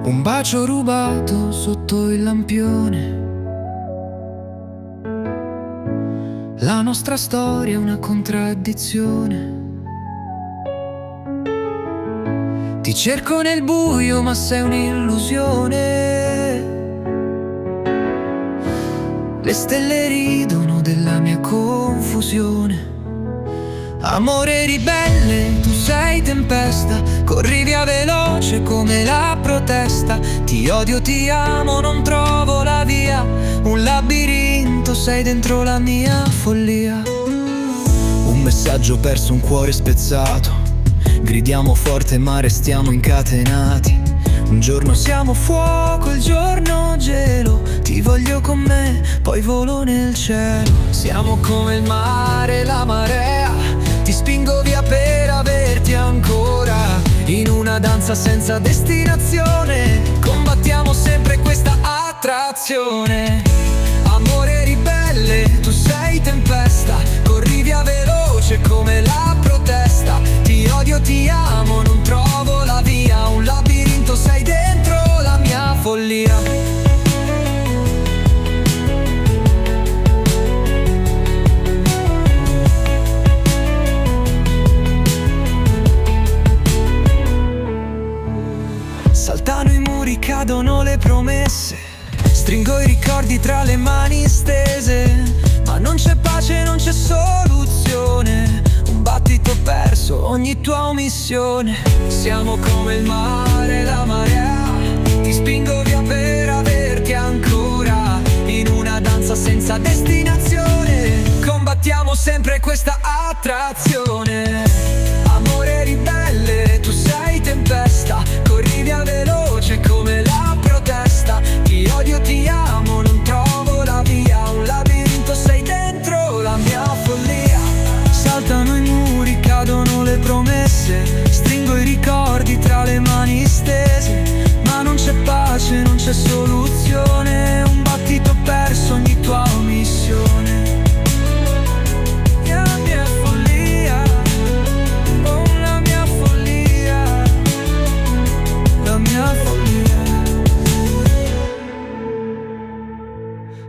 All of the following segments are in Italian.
Un bacio rubato sotto il lampione. La nostra storia è una contraddizione. Ti cerco nel buio ma sei un'illusione. Le stelle ridono della mia confusione. Amore ribelle, tu sei tempesta, corri via veloce come la protesta. Ti odio, ti amo, non trovo la via. Un labirinto, sei dentro la mia follia. Un messaggio perso, un cuore spezzato. Gridiamo forte ma restiamo incatenati. Un giorno siamo fuoco, il giorno gelo. Ti voglio con me, poi volo nel cielo. Siamo come il mare, la marea. Ti spingo via per averti ancora. In una danza senza destinazione, combattiamo sempre questa attrazione. Amore ribelle, tu sei tempesta, corri via veloce come la protesta. Ti odio, ti amo, non trovo la via. Un labirinto, sei dentro la mia follia. Saltano i muri, cadono le promesse. Stringo i ricordi tra le mani stese. Ma non c'è pace, non c'è soluzione. Un battito perso, ogni tua omissione. Siamo come il mare, la marea. Ti spingo via per averti ancora. In una danza senza destinazione, combattiamo sempre questa attrazione. Amore ribelle, tu sei tempesta, corri via veloce come la protesta. Ti odio, ti amo, non trovo la via. Un labirinto, sei dentro la mia follia. Saltano i muri, cadono le promesse. Stringo i ricordi tra le mani stese. Ma non c'è pace, non c'è soluzione. Un battito perso, ogni tua omissione.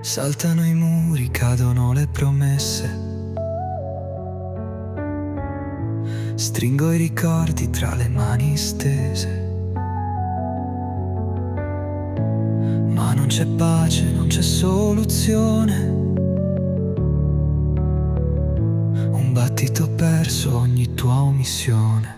Saltano i muri, cadono le promesse. Stringo i ricordi tra le mani stese. Ma non c'è pace, non c'è soluzione. Un battito perso, ogni tua omissione.